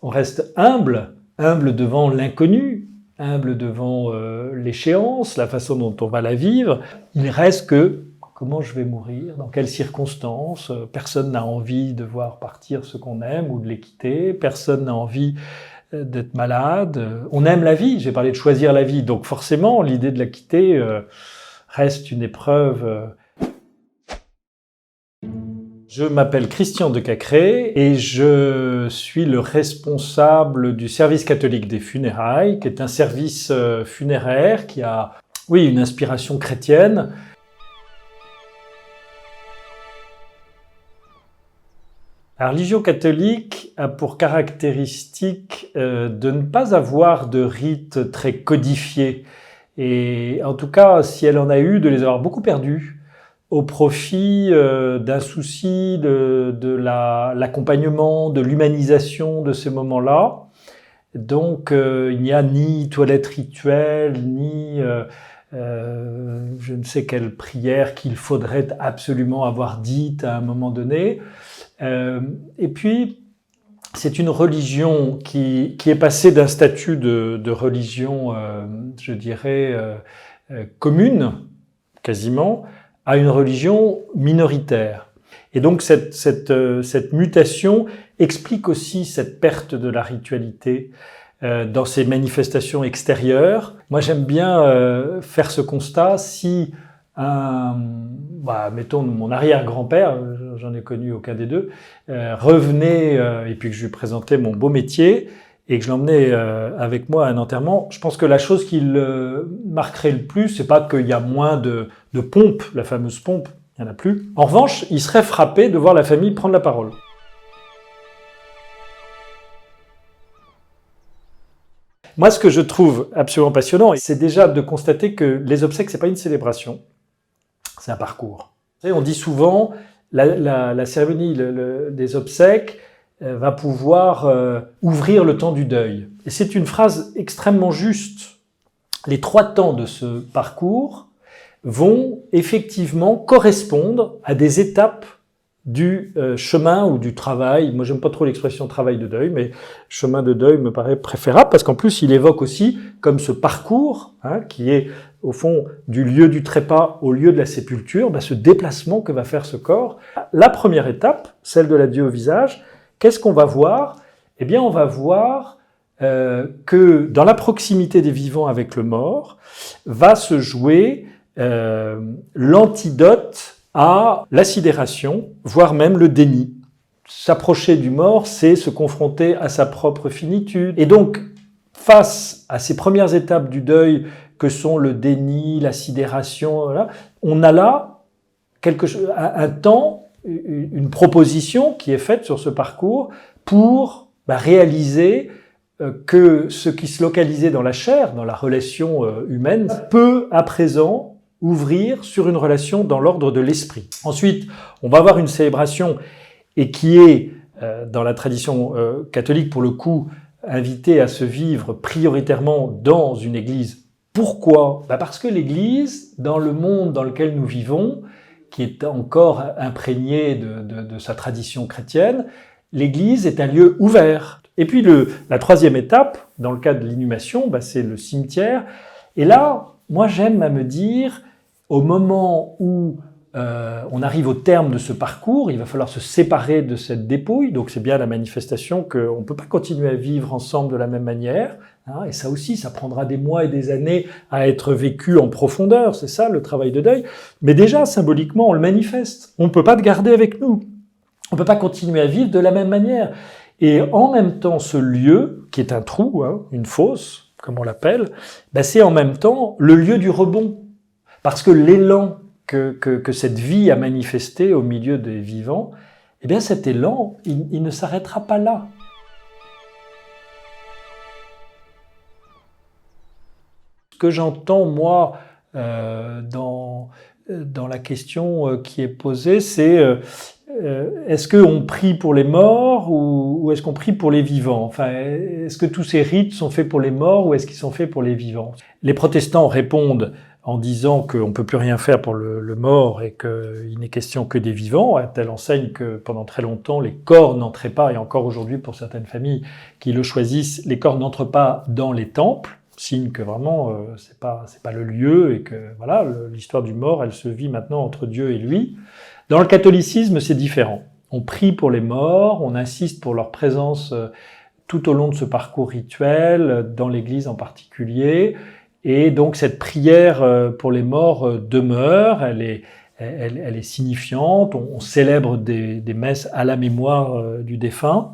on reste humble, humble devant l'inconnu, humble devant l'échéance, la façon dont on va la vivre. Il reste que comment je vais mourir, dans quelles circonstances. Personne n'a envie de voir partir ce qu'on aime ou de les quitter. Personne n'a envie d'être malade. On aime la vie, j'ai parlé de choisir la vie. Donc forcément, l'idée de la quitter reste une épreuve. Je m'appelle Christian de Cacré et je suis le responsable du service catholique des funérailles, qui est un service funéraire qui a, oui, une inspiration chrétienne. La religion catholique a pour caractéristique de ne pas avoir de rites très codifiés. Et en tout cas, si elle en a eu, de les avoir beaucoup perdus au profit d'un souci de l'accompagnement, de l'humanisation de ces moments-là. Donc, il n'y a ni toilette rituelle, ni je ne sais quelle prière qu'il faudrait absolument avoir dite à un moment donné. Et puis, c'est une religion qui est passée d'un statut de religion, je dirais, commune, quasiment, à une religion minoritaire. Et donc, cette mutation explique aussi cette perte de la ritualité dans ces manifestations extérieures. Moi, j'aime bien faire ce constat. Si mettons mon arrière-grand-père, j'en ai connu aucun des deux, revenait et puis que je lui présentais mon beau métier et que je l'emmenais avec moi à un enterrement, je pense que la chose qui le marquerait le plus, c'est pas qu'il y a moins de pompe, la fameuse pompe, il n'y en a plus. En revanche, il serait frappé de voir la famille prendre la parole. Moi, ce que je trouve absolument passionnant, c'est déjà de constater que les obsèques, c'est pas une célébration, c'est un parcours. Vous savez, on dit souvent, la cérémonie des obsèques va pouvoir ouvrir le temps du deuil. Et c'est une phrase extrêmement juste. Les 3 temps de ce parcours vont effectivement correspondre à des étapes du chemin ou du travail. Moi, j'aime pas trop l'expression travail de deuil, mais chemin de deuil me paraît préférable parce qu'en plus, il évoque aussi comme ce parcours, qui est au fond du lieu du trépas au lieu de la sépulture, ce déplacement que va faire ce corps. La première étape, celle de l'adieu au visage, qu'est-ce qu'on va voir? Eh bien, on va voir que dans la proximité des vivants avec le mort, va se jouer l'antidote à la sidération, voire même le déni. S'approcher du mort, c'est se confronter à sa propre finitude. Et donc, face à ces premières étapes du deuil que sont le déni, la sidération, voilà, on a là un temps, une proposition qui est faite sur ce parcours pour réaliser que ce qui se localisait dans la chair, dans la relation humaine, peut à présent ouvrir sur une relation dans l'ordre de l'esprit. Ensuite, on va avoir une célébration et qui est, dans la tradition catholique pour le coup, invitée à se vivre prioritairement dans une église. Pourquoi? Parce que l'église, dans le monde dans lequel nous vivons, qui est encore imprégné de sa tradition chrétienne, l'église est un lieu ouvert. Et puis la 3e étape, dans le cas de l'inhumation, c'est le cimetière. Et là, moi j'aime à me dire, au moment où on arrive au terme de ce parcours, il va falloir se séparer de cette dépouille, donc c'est bien la manifestation qu'on ne peut pas continuer à vivre ensemble de la même manière, et ça aussi, ça prendra des mois et des années à être vécu en profondeur, c'est ça le travail de deuil, mais déjà symboliquement on le manifeste, on ne peut pas te garder avec nous, on ne peut pas continuer à vivre de la même manière, et en même temps ce lieu, qui est un trou, une fosse, comme on l'appelle, c'est en même temps le lieu du rebond, parce que l'élan que cette vie a manifesté au milieu des vivants, eh bien cet élan, il ne s'arrêtera pas là. Ce que j'entends, moi, dans la question qui est posée, c'est est-ce qu'on prie pour les morts ou est-ce qu'on prie pour les vivants? Enfin, est-ce que tous ces rites sont faits pour les morts ou est-ce qu'ils sont faits pour les vivants? Les protestants répondent en disant qu'on ne peut plus rien faire pour le mort et qu'il n'est question que des vivants, à telle enseigne que pendant très longtemps, les corps n'entraient pas, et encore aujourd'hui pour certaines familles qui le choisissent, les corps n'entrent pas dans les temples, signe que vraiment c'est pas le lieu et que voilà, l'histoire du mort, elle se vit maintenant entre Dieu et lui. Dans le catholicisme, c'est différent. On prie pour les morts, on insiste pour leur présence tout au long de ce parcours rituel, dans l'Église en particulier. Et donc cette prière pour les morts demeure, elle est signifiante, on célèbre des messes à la mémoire du défunt.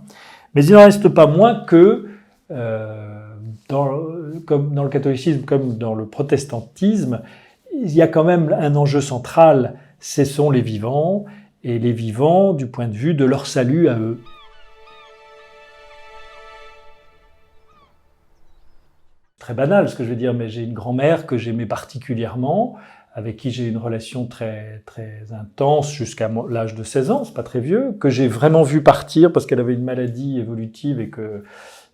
Mais il n'en reste pas moins que, comme dans le catholicisme comme dans le protestantisme, il y a quand même un enjeu central, ce sont les vivants, et les vivants du point de vue de leur salut à eux. Très banal ce que je veux dire, mais j'ai une grand-mère que j'aimais particulièrement, avec qui j'ai une relation très, très intense jusqu'à l'âge de 16 ans, c'est pas très vieux, que j'ai vraiment vu partir parce qu'elle avait une maladie évolutive et que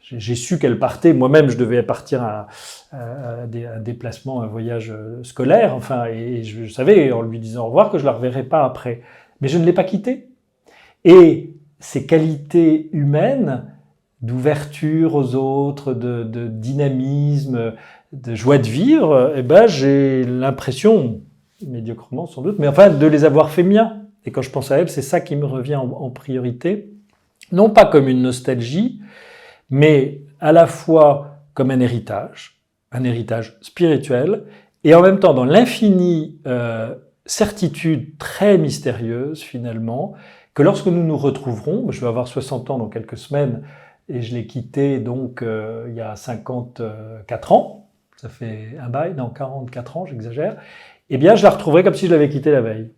j'ai su qu'elle partait. Moi-même, je devais partir à un déplacement, un voyage scolaire, enfin, et je savais, en lui disant au revoir, que je la reverrais pas après. Mais je ne l'ai pas quittée. Et ces qualités humaines, d'ouverture aux autres, de dynamisme, de joie de vivre, eh ben, j'ai l'impression, médiocrement sans doute, mais enfin de les avoir fait miens. Et quand je pense à elle, c'est ça qui me revient en priorité. Non pas comme une nostalgie, mais à la fois comme un héritage spirituel, et en même temps dans l'infinie certitude très mystérieuse finalement, que lorsque nous nous retrouverons, je vais avoir 60 ans dans quelques semaines, et je l'ai quitté donc il y a 54 ans, ça fait un bail, non 44 ans, j'exagère, eh bien je la retrouverai comme si je l'avais quitté la veille.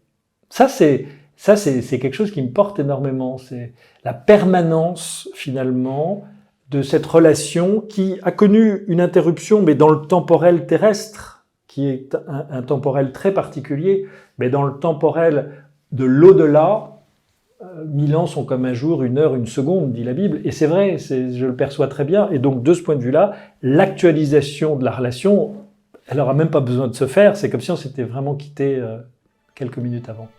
Ça c'est quelque chose qui me porte énormément, c'est la permanence finalement de cette relation qui a connu une interruption, mais dans le temporel terrestre, qui est un temporel très particulier, mais dans le temporel de l'au-delà, 1000 ans sont comme un jour, une heure, une seconde, dit la Bible. Et c'est vrai, je le perçois très bien. Et donc, de ce point de vue-là, l'actualisation de la relation, elle n'aura même pas besoin de se faire. C'est comme si on s'était vraiment quitté quelques minutes avant.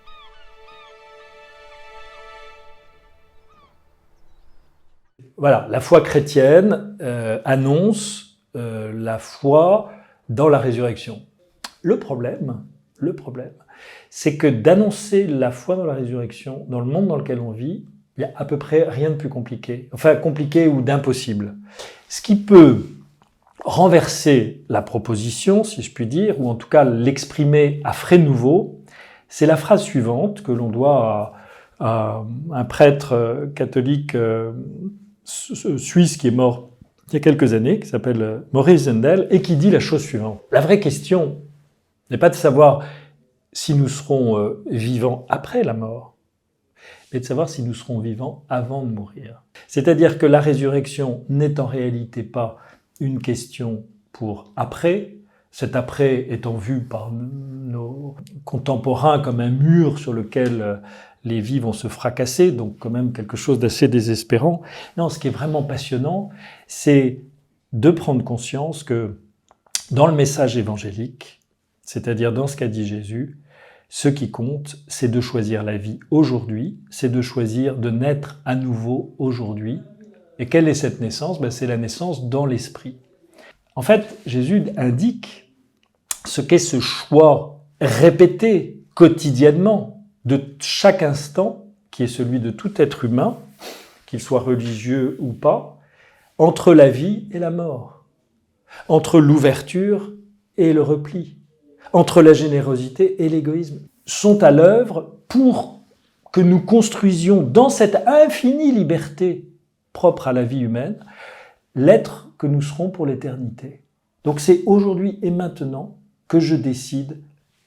Voilà, la foi chrétienne annonce la foi dans la résurrection. Le problème, c'est que d'annoncer la foi dans la résurrection, dans le monde dans lequel on vit, il y a à peu près rien de plus compliqué. Enfin, compliqué ou d'impossible. Ce qui peut renverser la proposition, si je puis dire, ou en tout cas l'exprimer à frais nouveaux, c'est la phrase suivante que l'on doit à un prêtre catholique suisse qui est mort il y a quelques années, qui s'appelle Maurice Zendel, et qui dit la chose suivante. La vraie question n'est pas de savoir si nous serons vivants après la mort, mais de savoir si nous serons vivants avant de mourir. C'est-à-dire que la résurrection n'est en réalité pas une question pour après, cet après étant vu par nos contemporains comme un mur sur lequel les vies vont se fracasser, donc quand même quelque chose d'assez désespérant. Non, ce qui est vraiment passionnant, c'est de prendre conscience que dans le message évangélique, c'est-à-dire dans ce qu'a dit Jésus, ce qui compte, c'est de choisir la vie aujourd'hui, c'est de choisir de naître à nouveau aujourd'hui. Et quelle est cette naissance ? C'est la naissance dans l'esprit. En fait, Jésus indique ce qu'est ce choix répété quotidiennement de chaque instant, qui est celui de tout être humain, qu'il soit religieux ou pas, entre la vie et la mort, entre l'ouverture et le repli, entre la générosité et l'égoïsme, sont à l'œuvre pour que nous construisions dans cette infinie liberté propre à la vie humaine, l'être que nous serons pour l'éternité. Donc c'est aujourd'hui et maintenant que je décide,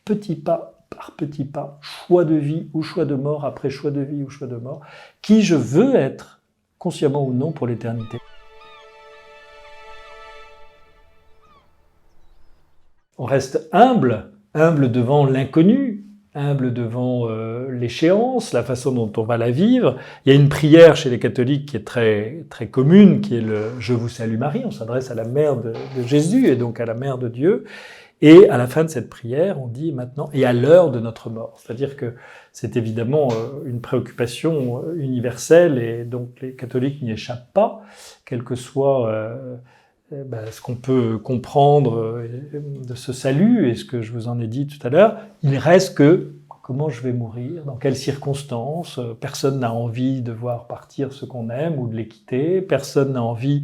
petit pas par petit pas, choix de vie ou choix de mort après choix de vie ou choix de mort, qui je veux être, consciemment ou non, pour l'éternité. On reste humble devant l'inconnu, humble devant l'échéance, la façon dont on va la vivre. Il y a une prière chez les catholiques qui est très, très commune, qui est le « Je vous salue Marie », on s'adresse à la mère de Jésus et donc à la mère de Dieu. Et à la fin de cette prière, on dit maintenant « et à l'heure de notre mort ». C'est-à-dire que c'est évidemment une préoccupation universelle et donc les catholiques n'y échappent pas, quel que soit ce qu'on peut comprendre de ce salut et ce que je vous en ai dit tout à l'heure. Il reste que comment je vais mourir, dans quelles circonstances. Personne n'a envie de voir partir ceux qu'on aime ou de les quitter. Personne n'a envie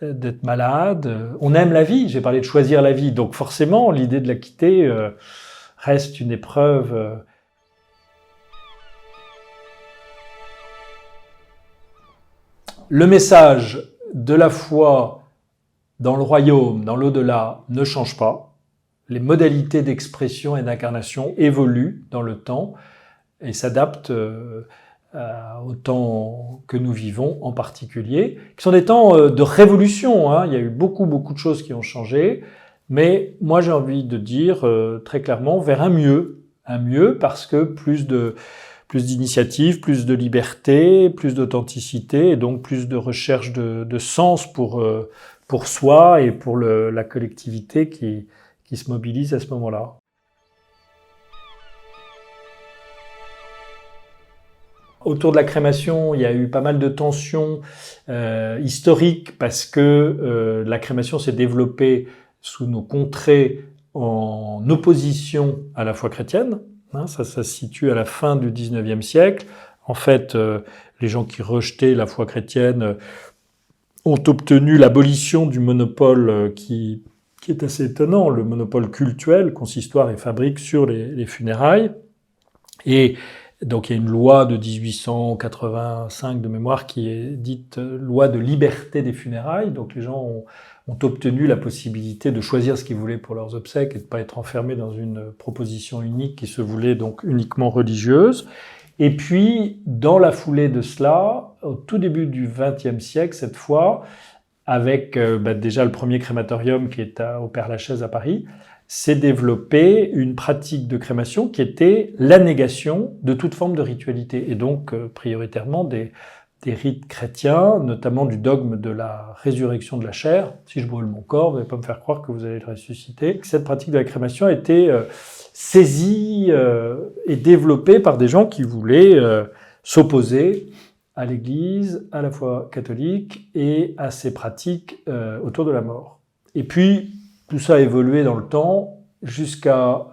d'être malade. On aime la vie, j'ai parlé de choisir la vie. Donc forcément, l'idée de la quitter reste une épreuve. Le message de la foi dans le royaume, dans l'au-delà, ne change pas. Les modalités d'expression et d'incarnation évoluent dans le temps et s'adaptent au temps que nous vivons en particulier, qui sont des temps de révolution. Hein. Il y a eu beaucoup de choses qui ont changé, mais moi j'ai envie de dire très clairement vers un mieux parce que plus d'initiatives, plus de liberté, plus d'authenticité et donc plus de recherche de sens pour soi et pour la collectivité qui se mobilise à ce moment-là. Autour de la crémation, il y a eu pas mal de tensions historiques parce que la crémation s'est développée sous nos contrées en opposition à la foi chrétienne. Hein, ça se situe à la fin du XIXe siècle. En fait, les gens qui rejetaient la foi chrétienne ont obtenu l'abolition du monopole qui est assez étonnant, le monopole cultuel, consistoire et fabrique sur les funérailles. Et donc il y a une loi de 1885 de mémoire qui est dite loi de liberté des funérailles. Donc les gens ont obtenu la possibilité de choisir ce qu'ils voulaient pour leurs obsèques et de ne pas être enfermés dans une proposition unique qui se voulait donc uniquement religieuse. Et puis, dans la foulée de cela, au tout début du XXe siècle, cette fois, avec déjà le premier crématorium qui est au Père-Lachaise à Paris, s'est développée une pratique de crémation qui était la négation de toute forme de ritualité, et donc prioritairement des rites chrétiens, notamment du dogme de la résurrection de la chair. Si je brûle mon corps, vous n'allez pas me faire croire que vous allez le ressusciter. Cette pratique de la crémation a été saisie et développée par des gens qui voulaient s'opposer à l'Église, à la foi catholique et à ces pratiques autour de la mort. Et puis, tout ça a évolué dans le temps jusqu'à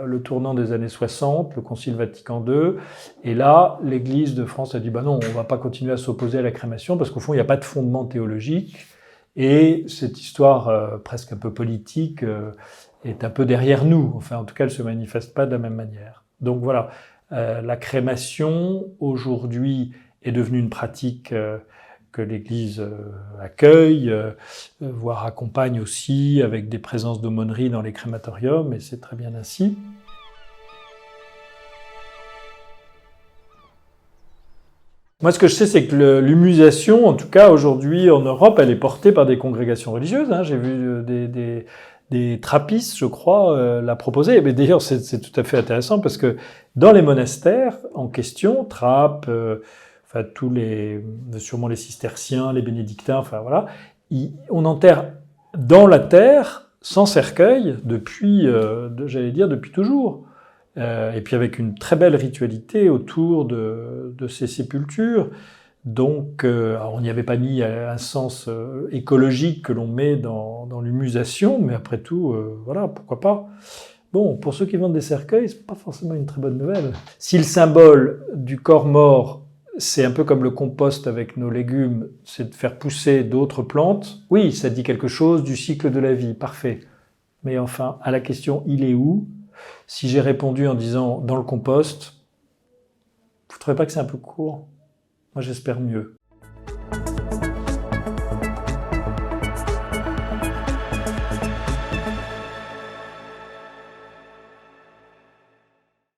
le tournant des années 60, le Concile Vatican II. Et là, l'Église de France a dit « non, on ne va pas continuer à s'opposer à la crémation parce qu'au fond, il n'y a pas de fondement théologique. » Et cette histoire presque un peu politique est un peu derrière nous. Enfin, en tout cas, elle ne se manifeste pas de la même manière. Donc voilà, la crémation, aujourd'hui, est devenue une pratique que l'Église accueille, voire accompagne aussi avec des présences d'aumônerie dans les crématoriums, et c'est très bien ainsi. Moi, ce que je sais, c'est que l'humusation, en tout cas aujourd'hui en Europe, elle est portée par des congrégations religieuses. Hein. J'ai vu des trappistes, je crois, la proposer. Mais d'ailleurs, c'est tout à fait intéressant parce que dans les monastères en question, Trappes, sûrement les cisterciens, les bénédictins, enfin voilà, on enterre dans la terre, sans cercueil, depuis toujours. Et puis avec une très belle ritualité autour de ces sépultures. Donc, on n'y avait pas mis un sens écologique que l'on met dans l'humusation, mais après tout, voilà, pourquoi pas. Bon, pour ceux qui vendent des cercueils, c'est pas forcément une très bonne nouvelle. Si le symbole du corps mort, c'est un peu comme le compost avec nos légumes, c'est de faire pousser d'autres plantes. Oui, ça dit quelque chose du cycle de la vie, parfait. Mais enfin, à la question « il est où ?», si j'ai répondu en disant « dans le compost », vous ne trouvez pas que c'est un peu court ? Moi, j'espère mieux.